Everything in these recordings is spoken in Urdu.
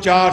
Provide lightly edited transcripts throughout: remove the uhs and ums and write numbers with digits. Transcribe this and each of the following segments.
4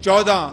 14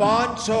500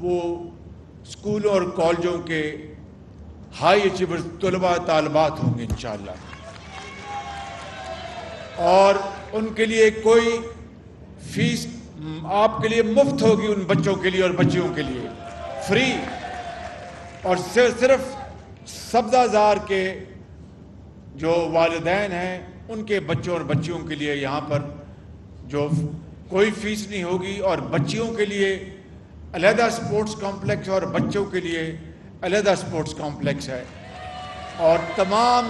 وہ اسکولوں اور کالجوں کے ہائی اچیورز طلباء طالبات ہوں گے انشاءاللہ، اور ان کے لیے کوئی فیس آپ کے لیے مفت ہوگی، ان بچوں کے لیے اور بچیوں کے لیے فری، اور صرف سبزہ زار کے جو والدین ہیں ان کے بچوں اور بچیوں کے لیے یہاں پر جو کوئی فیس نہیں ہوگی، اور بچیوں کے لیے علیحدہ سپورٹس کمپلیکس اور بچوں کے لیے علیحدہ سپورٹس کمپلیکس ہے، اور تمام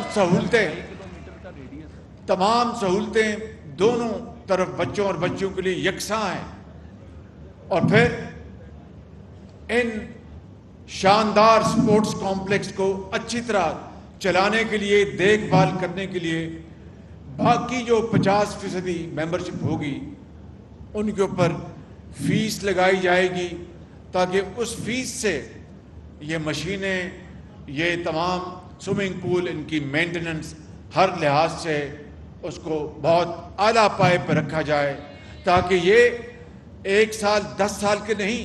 سہولتیں دونوں طرف بچوں اور بچیوں کے لیے یکساں ہیں۔ اور پھر ان شاندار سپورٹس کمپلیکس کو اچھی طرح چلانے کے لیے، دیکھ بھال کرنے کے لیے باقی جو 50% ممبرشپ ہوگی ان کے اوپر فیس لگائی جائے گی، تاکہ اس فیس سے یہ مشینیں، یہ تمام سوئمنگ پول، ان کی مینٹیننس ہر لحاظ سے اس کو بہت اعلیٰ پائے پر رکھا جائے، تاکہ یہ 1 سال 10 سال کے نہیں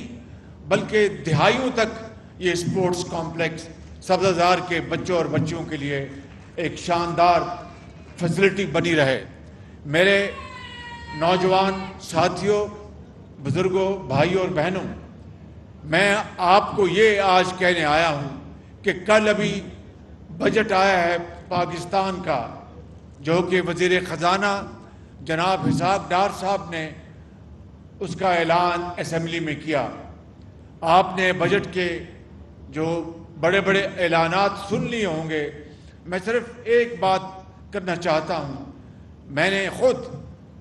بلکہ دہائیوں تک یہ سپورٹس کمپلیکس سبزہ زار کے بچوں اور بچیوں کے لیے ایک شاندار فیسلٹی بنی رہے۔ میرے نوجوان ساتھیوں، بزرگوں، بھائیوں اور بہنوں، میں آپ کو یہ آج کہنے آیا ہوں کہ کل ابھی بجٹ آیا ہے پاکستان کا، جو کہ وزیر خزانہ جناب اسحاق ڈار صاحب نے اس کا اعلان اسمبلی میں کیا۔ آپ نے بجٹ کے جو بڑے بڑے اعلانات سن لیے ہوں گے، میں صرف ایک بات کرنا چاہتا ہوں۔ میں نے خود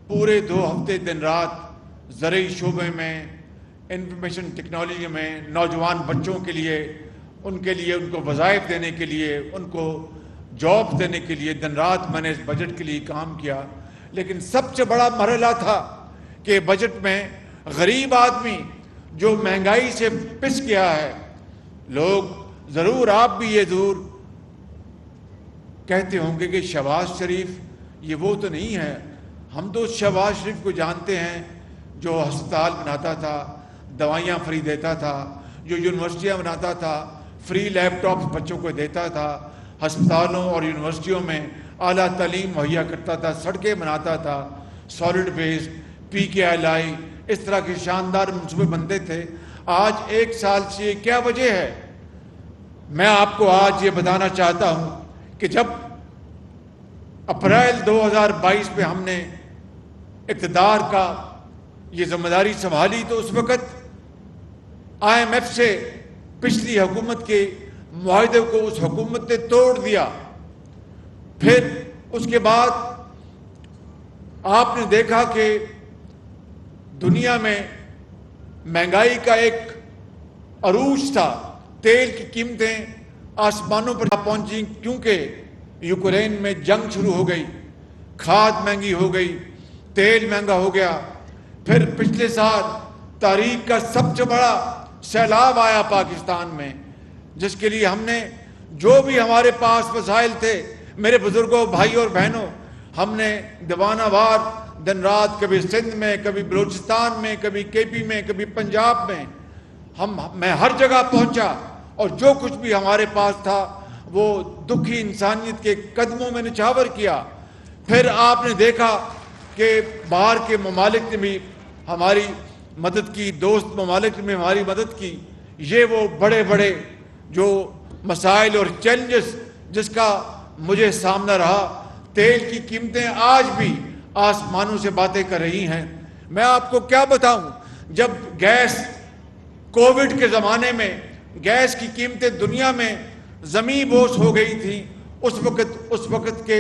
پورے 2 ہفتے دن رات زرعی شعبے میں، انفارمیشن ٹیکنالوجی میں نوجوان بچوں کے لیے ان کو وظائف دینے کے لیے، ان کو جاب دینے کے لیے دن رات میں نے اس بجٹ کے لیے کام کیا۔ لیکن سب سے بڑا مرحلہ تھا کہ بجٹ میں غریب آدمی جو مہنگائی سے پس گیا ہے، لوگ ضرور، آپ بھی یہ ضرور کہتے ہوں گے کہ شہباز شریف یہ وہ تو نہیں ہے۔ ہم تو شہباز شریف کو جانتے ہیں جو ہسپتال بناتا تھا، دوائیاں فری دیتا تھا، جو یونیورسٹیاں بناتا تھا، فری لیپ ٹاپس بچوں کو دیتا تھا، ہسپتالوں اور یونیورسٹیوں میں اعلیٰ تعلیم مہیا کرتا تھا، سڑکیں بناتا تھا، سالڈ ویسٹ، PKLI، اس طرح کے شاندار منصوبے بنتے تھے۔ آج 1 سال سے کیا وجہ ہے؟ میں آپ کو آج یہ بتانا چاہتا ہوں کہ جب اپریل 2022 میں ہم نے اقتدار کا یہ ذمہ داری سنبھالی تو اس وقت IMF سے پچھلی حکومت کے معاہدے کو اس حکومت نے توڑ دیا۔ پھر اس کے بعد آپ نے دیکھا کہ دنیا میں مہنگائی کا ایک عروج تھا، تیل کی قیمتیں آسمانوں پر پہنچیں کیونکہ یوکرین میں جنگ شروع ہو گئی، کھاد مہنگی ہو گئی، تیل مہنگا ہو گیا۔ پھر پچھلے سال تاریخ کا سب سے بڑا سیلاب آیا پاکستان میں، جس کے لیے ہم نے جو بھی ہمارے پاس وسائل تھے، میرے بزرگوں، بھائیوں اور بہنوں، ہم نے دیوانہ وار دن رات، کبھی سندھ میں، کبھی بلوچستان میں، کبھی KP میں، کبھی پنجاب میں، میں ہر جگہ پہنچا، اور جو کچھ بھی ہمارے پاس تھا وہ دکھی انسانیت کے قدموں میں نچھاور کیا۔ پھر آپ نے دیکھا کہ باہر کے ممالک نے بھی ہماری مدد کی، دوست ممالک نے بھی ہماری مدد کی۔ یہ وہ بڑے بڑے جو مسائل اور چیلنجز جس کا مجھے سامنا رہا، تیل کی قیمتیں آج بھی آسمانوں سے باتیں کر رہی ہیں۔ میں آپ کو کیا بتاؤں، جب گیس کووڈ کے زمانے میں گیس کی قیمتیں دنیا میں زمیں بوس ہو گئی تھیں، اس وقت کے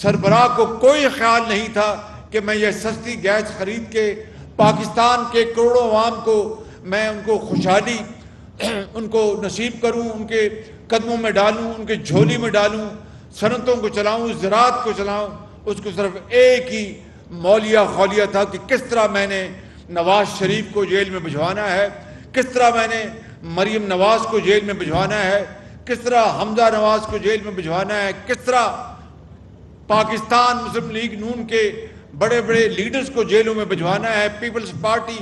سربراہ کو کوئی خیال نہیں تھا کہ میں یہ سستی گیس خرید کے پاکستان کے کروڑوں عوام کو میں ان کو خوشحالی ان کو نصیب کروں، ان کے قدموں میں ڈالوں، ان کے جھولی میں ڈالوں، صنعتوں کو چلاؤں، زراعت کو چلاؤں۔ اس کو صرف ایک ہی مولیہ خولیہ تھا کہ کس طرح میں نے نواز شریف کو جیل میں بھجوانا ہے، کس طرح میں نے مریم نواز کو جیل میں بھجوانا ہے، کس طرح حمزہ نواز کو جیل میں بھجوانا ہے، کس طرح پاکستان مسلم لیگ نون کے بڑے بڑے لیڈرز کو جیلوں میں بھجوانا ہے، پیپلز پارٹی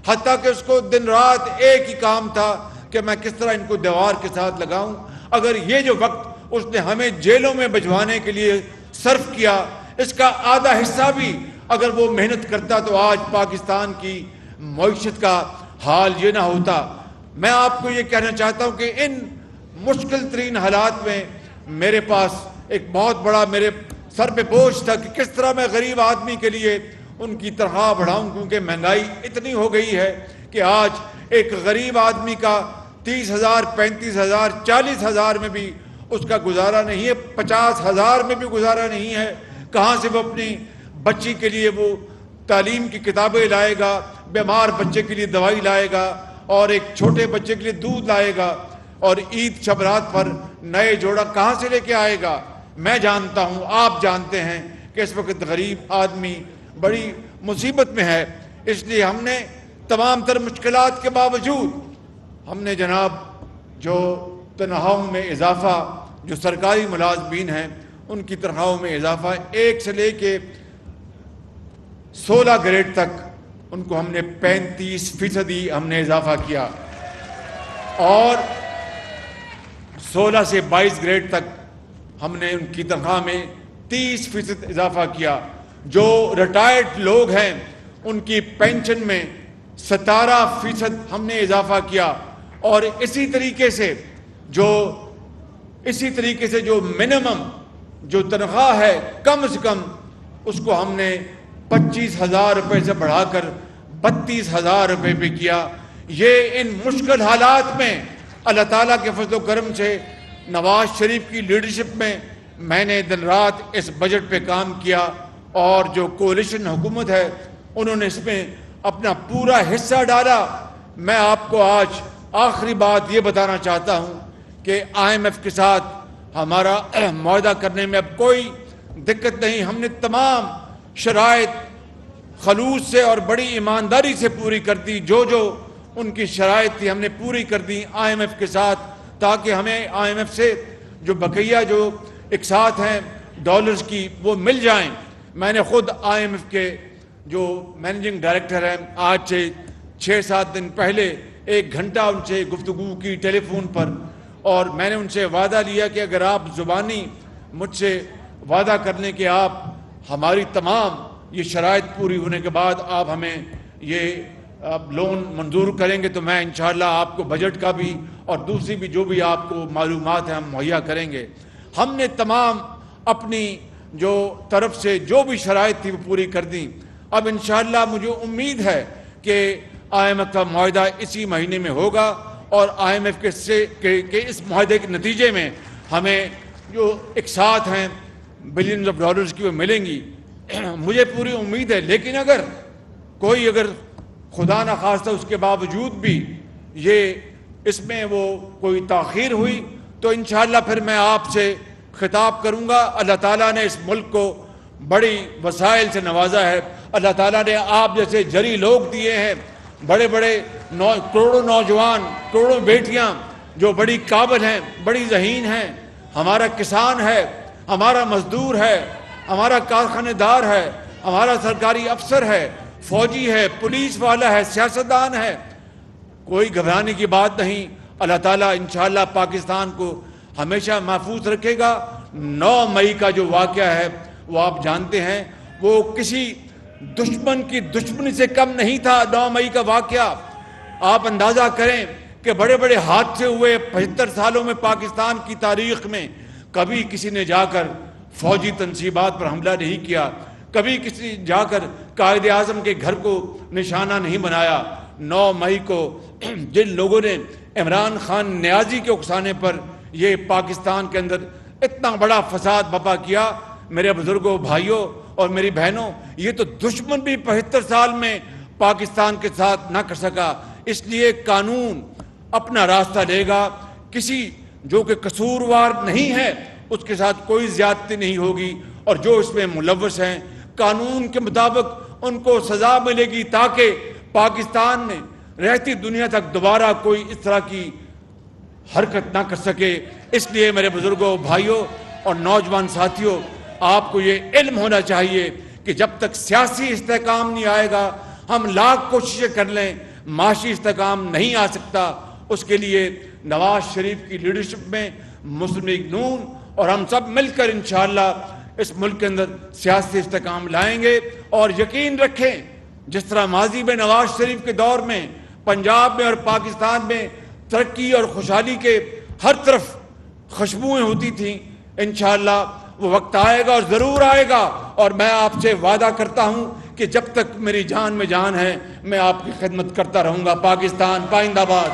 حتیٰ کہ اس کو دن رات ایک ہی کام تھا کہ میں کس طرح ان کو دیوار کے ساتھ لگاؤں۔ اگر یہ جو وقت اس نے ہمیں جیلوں میں بھجوانے کے لیے صرف کیا، اس کا آدھا حصہ بھی اگر وہ محنت کرتا تو آج پاکستان کی معیشت کا حال یہ نہ ہوتا۔ میں آپ کو یہ کہنا چاہتا ہوں کہ ان مشکل ترین حالات میں میرے پاس ایک بہت بڑا میرے سر پہ بوجھ تھا کہ کس طرح میں غریب آدمی کے لیے ان کی تنخواہ بڑھاؤں، کیونکہ مہنگائی اتنی ہو گئی ہے کہ آج ایک غریب آدمی کا 30,000 35,000 40,000 میں بھی اس کا گزارا نہیں ہے، 50,000 میں بھی گزارا نہیں ہے۔ کہاں سے وہ اپنی بچی کے لیے وہ تعلیم کی کتابیں لائے گا، بیمار بچے کے لیے دوائی لائے گا، اور ایک چھوٹے بچے کے لیے دودھ لائے گا، اور عید شبرات پر نئے جوڑا کہاں سے لے کے آئے گا؟ میں جانتا ہوں، آپ جانتے ہیں کہ اس وقت غریب آدمی بڑی مصیبت میں ہے۔ اس لیے ہم نے تمام تر مشکلات کے باوجود ہم نے جناب جو تنخواہوں میں اضافہ، جو سرکاری ملازمین ہیں ان کی تنخواہوں میں اضافہ 1 سے لے کے 16 گریڈ تک ان کو ہم نے 35% ہم نے اضافہ کیا، اور 16 سے 22 گریڈ تک ہم نے ان کی تنخواہ میں 30% اضافہ کیا۔ جو ریٹائرڈ لوگ ہیں ان کی پینشن میں 17% ہم نے اضافہ کیا، اور اسی طریقے سے جو منیمم جو تنخواہ ہے کم سے کم اس کو ہم نے 25,000 روپے سے بڑھا کر 32,000 روپے پہ کیا۔ یہ ان مشکل حالات میں اللہ تعالیٰ کے فضل و کرم سے نواز شریف کی لیڈرشپ میں میں نے دن رات اس بجٹ پہ کام کیا، اور جو کولیشن حکومت ہے انہوں نے اس میں اپنا پورا حصہ ڈالا۔ میں آپ کو آج آخری بات یہ بتانا چاہتا ہوں کہ IMF کے ساتھ ہمارا معاہدہ کرنے میں اب کوئی دقت نہیں۔ ہم نے تمام شرائط خلوص سے اور بڑی ایمانداری سے پوری کر دی، جو ان کی شرائط تھی ہم نے پوری کر دی IMF کے ساتھ، تاکہ ہمیں IMF سے جو بقیہ جو اقساط ہیں ڈالرز کی وہ مل جائیں۔ میں نے خود IMF کے جو مینیجنگ ڈائریکٹر ہیں آج سے 6-7 دن پہلے 1 گھنٹہ ان سے گفتگو کی ٹیلی فون پر، اور میں نے ان سے وعدہ لیا کہ اگر آپ زبانی مجھ سے وعدہ کر لیں کہ آپ ہماری تمام یہ شرائط پوری ہونے کے بعد آپ ہمیں یہ لون منظور کریں گے تو میں انشاءاللہ آپ کو بجٹ کا بھی اور دوسری بھی جو بھی آپ کو معلومات ہیں ہم مہیا کریں گے۔ ہم نے تمام اپنی جو طرف سے جو بھی شرائط تھی وہ پوری کر دیں۔ اب انشاءاللہ مجھے امید ہے کہ IMF کا معاہدہ اسی مہینے میں ہوگا، اور IMF کے اس معاہدے کے نتیجے میں ہمیں جو اقساط ہیں بلینز آف ڈالرز کی وہ ملیں گی، مجھے پوری امید ہے۔ لیکن اگر خدا نہ خواستہ اس کے باوجود بھی اس میں وہ کوئی تاخیر ہوئی تو انشاءاللہ پھر میں آپ سے خطاب کروں گا۔ اللہ تعالیٰ نے اس ملک کو بڑی وسائل سے نوازا ہے، اللہ تعالیٰ نے آپ جیسے جری لوگ دیے ہیں، بڑے بڑے کروڑوں نوجوان، کروڑوں بیٹیاں جو بڑی قابل ہیں، بڑی ذہین ہیں۔ ہمارا کسان ہے، ہمارا مزدور ہے، ہمارا کارخانے دار ہے، ہمارا سرکاری افسر ہے، فوجی ہے، پولیس والا ہے، سیاستدان ہے۔ کوئی گھبرانے کی بات نہیں، اللہ تعالیٰ انشاءاللہ پاکستان کو ہمیشہ محفوظ رکھے گا۔ 9 مئی کا جو واقعہ ہے وہ آپ جانتے ہیں، وہ کسی دشمن کی دشمنی سے کم نہیں تھا۔ 9 مئی کا واقعہ آپ اندازہ کریں کہ بڑے بڑے حادثے ہوئے 75 سالوں میں پاکستان کی تاریخ میں، کبھی کسی نے جا کر فوجی تنصیبات پر حملہ نہیں کیا، کبھی کسی جا کر قائد اعظم کے گھر کو نشانہ نہیں بنایا۔ 9 مئی کو جن لوگوں نے عمران خان نیازی کے اکسانے پر یہ پاکستان کے اندر اتنا بڑا فساد برپا کیا، میرے بزرگوں، بھائیوں اور میری بہنوں، یہ تو دشمن بھی 75 سال میں پاکستان کے ساتھ نہ کر سکا۔ اس لیے قانون اپنا راستہ لے گا، کسی جو کہ قصوروار نہیں ہے اس کے ساتھ کوئی زیادتی نہیں ہوگی، اور جو اس میں ملوث ہیں قانون کے مطابق ان کو سزا ملے گی، تاکہ پاکستان میں رہتی دنیا تک دوبارہ کوئی اس طرح کی حرکت نہ کر سکے۔ اس لیے میرے بزرگوں، بھائیوں اور نوجوان ساتھیوں، آپ کو یہ علم ہونا چاہیے کہ جب تک سیاسی استحکام نہیں آئے گا، ہم لاکھ کوششیں کر لیں، معاشی استحکام نہیں آ سکتا، اس کے لیے نواز شریف کی لیڈرشپ میں مسلم لیگ نون اور ہم سب مل کر انشاءاللہ اس ملک کے اندر سیاسی استحکام لائیں گے۔ اور یقین رکھیں، جس طرح ماضی میں نواز شریف کے دور میں پنجاب میں اور پاکستان میں ترقی اور خوشحالی کے ہر طرف خوشبوئیں ہوتی تھیں، انشاءاللہ وہ وقت آئے گا اور ضرور آئے گا، اور میں آپ سے وعدہ کرتا ہوں کہ جب تک میری جان میں جان ہے میں آپ کی خدمت کرتا رہوں گا۔ پاکستان پائندہ باد۔